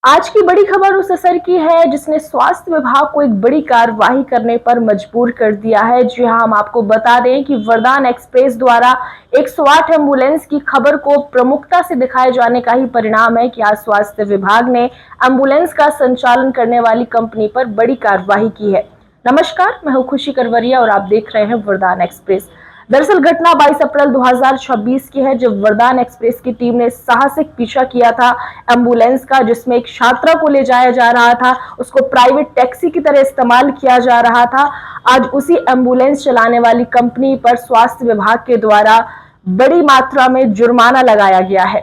आज की बड़ी खबर उस असर की है जिसने स्वास्थ्य विभाग को एक बड़ी कार्रवाई करने पर मजबूर कर दिया है। जी हां, हम आपको बता दें कि वरदान एक्सप्रेस द्वारा 108 एम्बुलेंस की खबर को प्रमुखता से दिखाए जाने का ही परिणाम है कि आज स्वास्थ्य विभाग ने एम्बुलेंस का संचालन करने वाली कंपनी पर बड़ी कार्रवाई की है। नमस्कार, मैं हूं खुशी करवरिया और आप देख रहे हैं वरदान एक्सप्रेस। दरअसल घटना 22 अप्रैल 2026 की है, जब वरदान एक्सप्रेस की टीम ने साहसिक पीछा किया था एम्बुलेंस का, जिसमें एक छात्रा को ले जाया जा रहा था। उसको प्राइवेट टैक्सी की तरह इस्तेमाल किया जा रहा था। आज उसी एम्बुलेंस चलाने वाली कंपनी पर स्वास्थ्य विभाग के द्वारा बड़ी मात्रा में जुर्माना लगाया गया है।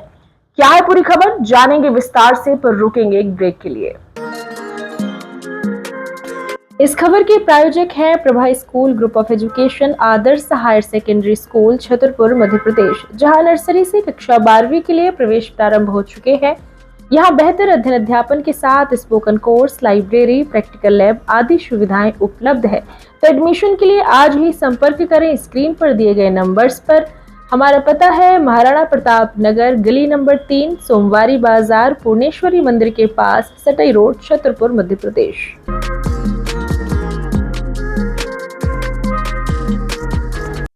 क्या है पूरी खबर, जानेंगे विस्तार से, पर रुकेंगे एक ब्रेक के लिए। इस खबर के प्रायोजक हैं Prabha school group of education, Adarsh higher secondary school, Chhatarpur, Madhya Pradesh, जहां नर्सरी से कक्षा 12वीं के लिए प्रवेश प्रारंभ हो चुके हैं। यहां बेहतर अध्ययन अध्यापन के साथ spoken course, library, practical lab आदि सुविधाएं उपलब्ध है। तो एडमिशन के लिए आज ही संपर्क करें स्क्रीन पर दिए गए नंबर्स पर। हमारा पता है महाराणा प्रताप नगर, गली नंबर 3, सोमवारी बाजार, पूर्णेश्वरी मंदिर के पास, सटई रोड, छतरपुर, मध्य प्रदेश।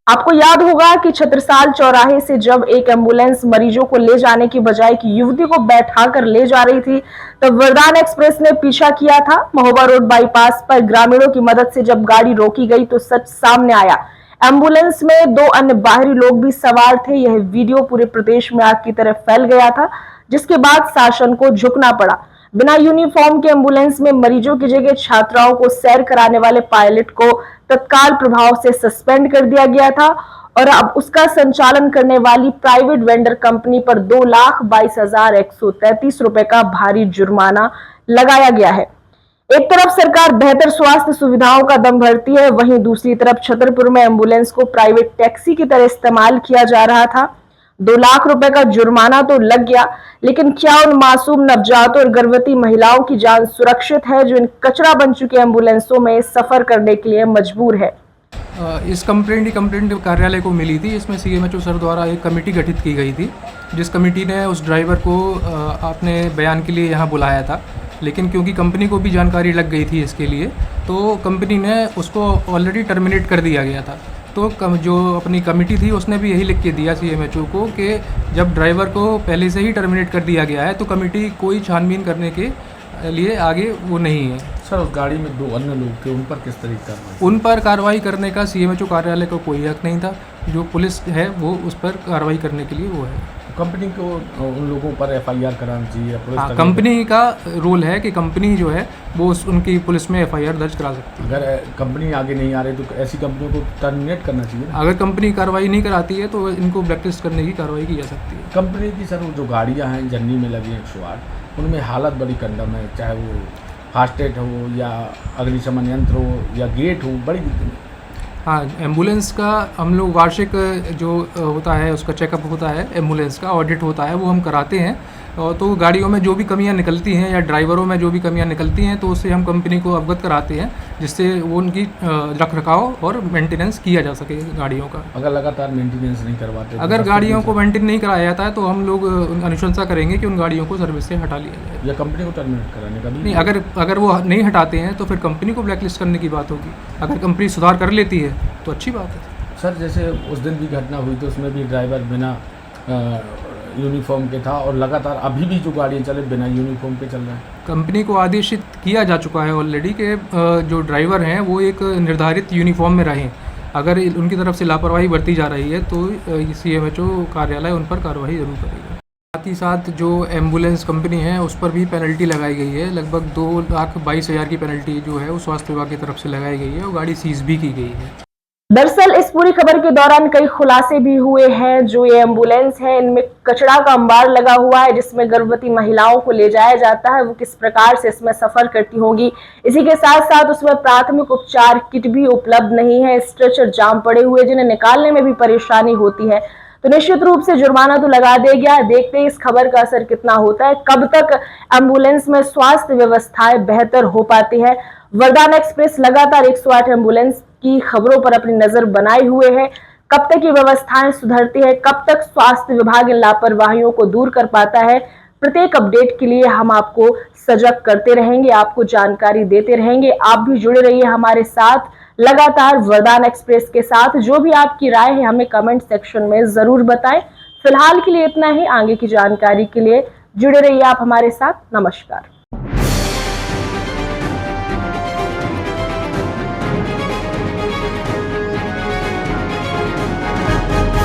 आपको याद होगा कि छत्रसाल चौराहे से जब एक एम्बुलेंस मरीजों को ले जाने की बजाय एक युवती को बैठाकर ले जा रही थी, तब वरदान एक्सप्रेस ने पीछा किया था। महोबा रोड बाईपास पर ग्रामीणों की मदद से जब गाड़ी रोकी गई तो सच सामने आया। एम्बुलेंस में 2 अन्य बाहरी लोग भी सवार थे। यह वीडियो पूरे प्रदेश में आग की तरह फैल गया था, जिसके बाद शासन को झुकना पड़ा। बिना यूनिफॉर्म के एम्बुलेंस में मरीजों की जगह छात्राओं को सैर कराने वाले पायलट को तत्काल प्रभाव से सस्पेंड कर दिया गया था और अब उसका संचालन करने वाली प्राइवेट वेंडर कंपनी पर 2,22,133 रुपए का भारी जुर्माना लगाया गया है। एक तरफ सरकार बेहतर स्वास्थ्य सुविधाओं का दम भरती है, वहीं दूसरी तरफ छतरपुर में एम्बुलेंस को प्राइवेट टैक्सी की तरह इस्तेमाल किया जा रहा था। 2 लाख रुपए का जुर्माना तो लग गया, लेकिन क्या उन मासूम नवजातों और गर्भवती महिलाओं की जान सुरक्षित है जो इन कचरा बन चुके एम्बुलेंसों में सफर करने के लिए मजबूर है? इस कंप्लेंट कार्यालय को मिली थी। इसमें सीएमएचओ सर द्वारा एक कमेटी गठित की गई थी, जिस कमेटी ने उस ड्राइवर को अपने बयान के लिए यहाँ बुलाया था। लेकिन क्योंकि कंपनी को भी जानकारी लग गई थी इसके लिए, तो कंपनी ने उसको ऑलरेडी टर्मिनेट कर दिया गया था। तो जो अपनी कमेटी थी उसने भी यही लिख के दिया सीएमएचओ को कि जब ड्राइवर को पहले से ही टर्मिनेट कर दिया गया है तो कमेटी कोई छानबीन करने के लिए आगे वो नहीं है। सर, उस गाड़ी में 2 अन्य लोग थे, उन पर किस तरीके कार्रवाई? उन पर कार्रवाई करने का सीएमएचओ कार्यालय को कोई हक नहीं था। जो पुलिस है वो उस पर कार्रवाई करने के लिए वो है। कंपनी को उन लोगों पर एफआईआर कराना चाहिए। हाँ, कंपनी का रूल है कि कंपनी जो है वो उनकी पुलिस में एफआईआर दर्ज करा सकती है। अगर कंपनी आगे नहीं आ रही तो ऐसी कंपनियों को टर्मिनेट करना चाहिए। अगर कंपनी कार्रवाई नहीं कराती है तो इनको ब्लैकलिस्ट करने की कार्रवाई की जा सकती है। कंपनी की सर जो गाड़ियाँ हैं जर्नी में लगी 108, उनमें हालत बड़ी कंडम है, चाहे वो फास्टैग हो या अग्निशमन यंत्र हो या गेट हो, बड़ी दिक्कत। हाँ, एम्बुलेंस का हम लोग वार्षिक जो होता है उसका चेकअप होता है, एम्बुलेंस का ऑडिट होता है, वो हम कराते हैं। और तो गाड़ियों में जो भी कमियां निकलती हैं या ड्राइवरों में जो भी कमियां निकलती हैं तो उससे हम कंपनी को अवगत कराते हैं, जिससे वो उनकी रखरखाव और मेंटेनेंस किया जा सके गाड़ियों का। अगर लगातार मेंटेनेंस नहीं करवाते, अगर गाड़ियों को मेंटेन नहीं कराया जाता है तो हम लोग अनुशंसा करेंगे कि उन गाड़ियों को सर्विस से हटा लिया जाए। या कंपनी को टर्मिनेट कराने का भी नहीं, अगर वो नहीं हटाते हैं तो फिर कंपनी को ब्लैकलिस्ट करने की बात होगी। अगर कंपनी सुधार कर लेती है तो अच्छी बात है। सर, जैसे उस दिन भी घटना हुई तो उसमें भी ड्राइवर बिना यूनिफॉर्म के था और लगातार अभी भी जो गाड़ियाँ चले बिना यूनिफॉर्म के चल रहे हैं। कंपनी को आदेशित किया जा चुका है ऑलरेडी कि जो ड्राइवर हैं वो एक निर्धारित यूनिफॉर्म में रहें। अगर उनकी तरफ से लापरवाही बरती जा रही है तो सीएमएचओ कार्यालय उन पर कार्रवाई जरूर करेगा। साथ ही साथ जो एम्बुलेंस कंपनी है उस पर भी पेनल्टी लगाई गई है। लगभग 2,22,000 की पेनल्टी जो है वो स्वास्थ्य विभाग की तरफ से लगाई गई है और गाड़ी सीज भी की गई है। दरअसल इस पूरी खबर के दौरान कई खुलासे भी हुए हैं। जो ये एम्बुलेंस है, इनमें कचरा का अंबार लगा हुआ है, जिसमें गर्भवती महिलाओं को ले जाया जाता है। वो किस प्रकार से इसमें सफर करती होंगी। इसी के साथ साथ उसमें प्राथमिक उपचार किट भी उपलब्ध नहीं है। स्ट्रेचर जाम पड़े हुए, जिन्हें निकालने में भी परेशानी होती है। तो निश्चित रूप से जुर्माना तो लगा दिया गया। देखते हैं इस खबर का असर कितना होता है, कब तक एम्बुलेंस में स्वास्थ्य व्यवस्थाएं बेहतर हो पाती है। वरदान एक्सप्रेस लगातार 108 एम्बुलेंस की खबरों पर अपनी नजर बनाए हुए है। कब तक ये व्यवस्थाएं सुधरती है, कब तक स्वास्थ्य विभाग इन लापरवाहियों को दूर कर पाता है, प्रत्येक अपडेट के लिए हम आपको सजग करते रहेंगे, आपको जानकारी देते रहेंगे। आप भी जुड़े रहिए हमारे साथ लगातार वरदान एक्सप्रेस के साथ। जो भी आपकी राय है हमें कमेंट सेक्शन में जरूर बताएं। फिलहाल के लिए इतना ही। आगे की जानकारी के लिए जुड़े रहिए आप हमारे साथ। नमस्कार।